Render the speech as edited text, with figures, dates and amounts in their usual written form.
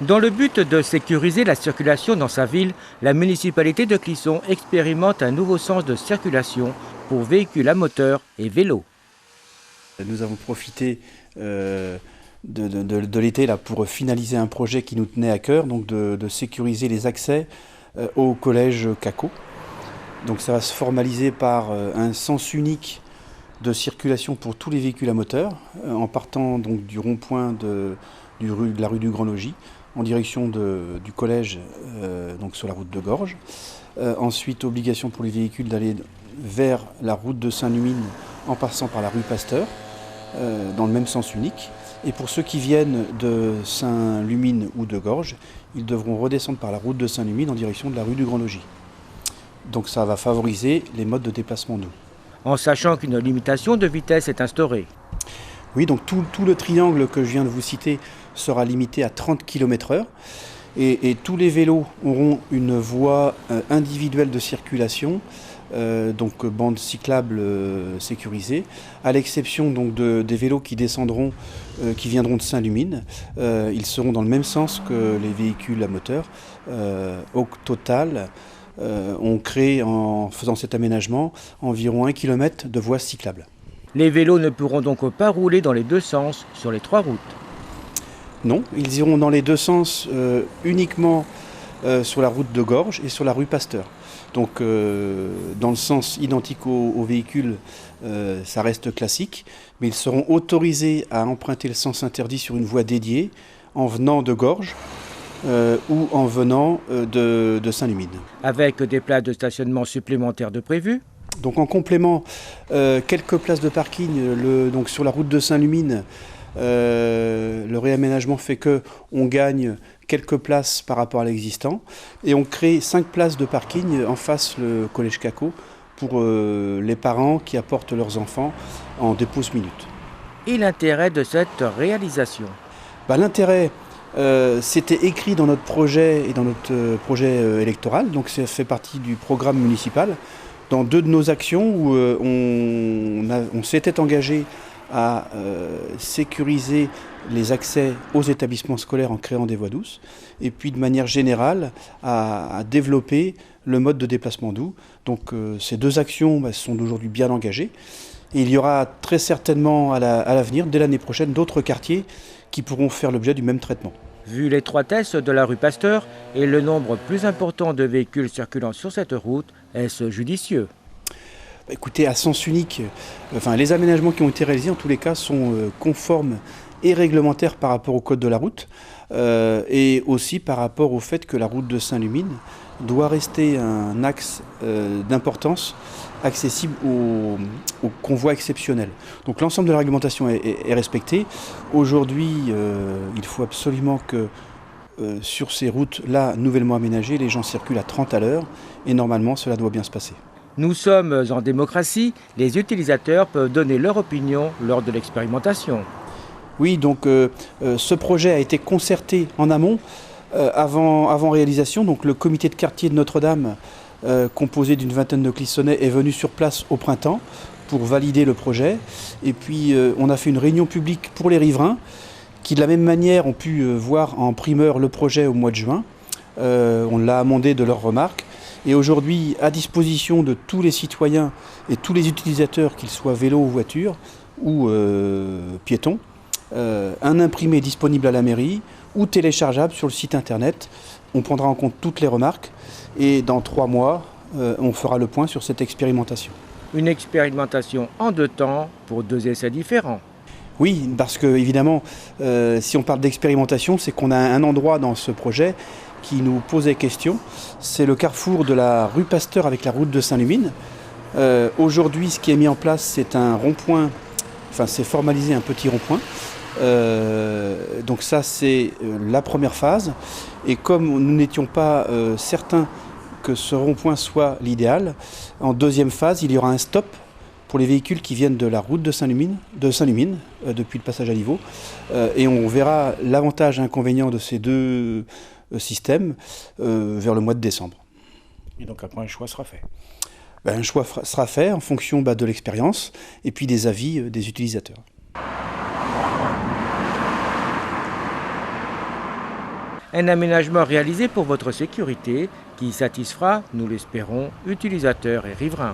Dans le but de sécuriser la circulation dans sa ville, la municipalité de Clisson expérimente un nouveau sens de circulation pour véhicules à moteur et vélos. Nous avons profité de l'été là, pour finaliser un projet qui nous tenait à cœur, donc de sécuriser les accès au collège Caco. Donc ça va se formaliser par un sens unique de circulation pour tous les véhicules à moteur, en partant donc du rond-point de la rue du Grand Logis, en direction du collège, donc sur la route de Gorges. Ensuite, obligation pour les véhicules d'aller vers la route de Saint-Lumine en passant par la rue Pasteur, dans le même sens unique. Et pour ceux qui viennent de Saint-Lumine ou de Gorges, ils devront redescendre par la route de Saint-Lumine en direction de la rue du Grand Logis. Donc ça va favoriser les modes de déplacement doux. En sachant qu'une limitation de vitesse est instaurée. Oui, donc tout le triangle que je viens de vous citer sera limité à 30 km/h et tous les vélos auront une voie individuelle de circulation, donc bande cyclable sécurisée, à l'exception donc des vélos qui descendront, qui viendront de Saint-Lumine. Ils seront dans le même sens que les véhicules à moteur. Au total, on crée, en faisant cet aménagement, environ 1 km de voies cyclables. Les vélos ne pourront donc pas rouler dans les deux sens sur les 3 routes. Non, ils iront dans les deux sens uniquement sur la route de Gorges et sur la rue Pasteur. Donc dans le sens identique aux véhicules, ça reste classique, mais ils seront autorisés à emprunter le sens interdit sur une voie dédiée en venant de Gorges ou en venant de Saint-Lumine. Avec des places de stationnement supplémentaires de prévues. Donc en complément, quelques places de parking donc sur la route de Saint-Lumine. Le réaménagement fait qu'on gagne quelques places par rapport à l'existant et on crée 5 places de parking en face le collège Caco pour les parents qui apportent leurs enfants en dépose minute. Et l'intérêt de cette réalisation? L'intérêt, c'était écrit dans notre projet et dans notre projet électoral, donc ça fait partie du programme municipal. Dans 2 de nos actions où on s'était engagé à sécuriser les accès aux établissements scolaires en créant des voies douces, et puis de manière générale à développer le mode de déplacement doux. Donc ces 2 actions sont aujourd'hui bien engagées, et il y aura très certainement à l'avenir, dès l'année prochaine, d'autres quartiers qui pourront faire l'objet du même traitement. Vu l'étroitesse de la rue Pasteur et le nombre plus important de véhicules circulant sur cette route, est-ce judicieux? Écoutez, à sens unique, les aménagements qui ont été réalisés en tous les cas sont conformes et réglementaires par rapport au code de la route et aussi par rapport au fait que la route de Saint-Lumine doit rester un axe d'importance accessible aux convois exceptionnels. Donc l'ensemble de la réglementation est respecté. Aujourd'hui, il faut absolument que sur ces routes-là nouvellement aménagées, les gens circulent à 30 à l'heure et normalement cela doit bien se passer. Nous sommes en démocratie, les utilisateurs peuvent donner leur opinion lors de l'expérimentation. Oui, donc ce projet a été concerté en amont, avant réalisation. Donc le comité de quartier de Notre-Dame, composé d'une vingtaine de Clissonnais, est venu sur place au printemps pour valider le projet. Et puis on a fait une réunion publique pour les riverains, qui de la même manière ont pu voir en primeur le projet au mois de juin. On l'a amendé de leurs remarques. Et aujourd'hui, à disposition de tous les citoyens et tous les utilisateurs, qu'ils soient vélo ou voiture ou piétons, un imprimé disponible à la mairie ou téléchargeable sur le site internet. On prendra en compte toutes les remarques et dans 3 mois, on fera le point sur cette expérimentation. Une expérimentation en 2 temps pour 2 essais différents. Oui, parce que évidemment, si on parle d'expérimentation, c'est qu'on a un endroit dans ce projet qui nous posait question. C'est le carrefour de la rue Pasteur avec la route de Saint-Lumine. Aujourd'hui, ce qui est mis en place, c'est un rond-point, c'est formalisé un petit rond-point. Donc ça, c'est la première phase. Et comme nous n'étions pas certains que ce rond-point soit l'idéal, en deuxième phase, il y aura un stop pour les véhicules qui viennent de la route de Saint-Lumine, depuis le passage à niveau. Et on verra l'avantage et l'inconvénient de ces 2 système vers le mois de décembre. Et donc après un choix sera fait. Un choix sera fait en fonction de l'expérience et puis des avis des utilisateurs. Un aménagement réalisé pour votre sécurité qui satisfera, nous l'espérons, utilisateurs et riverains.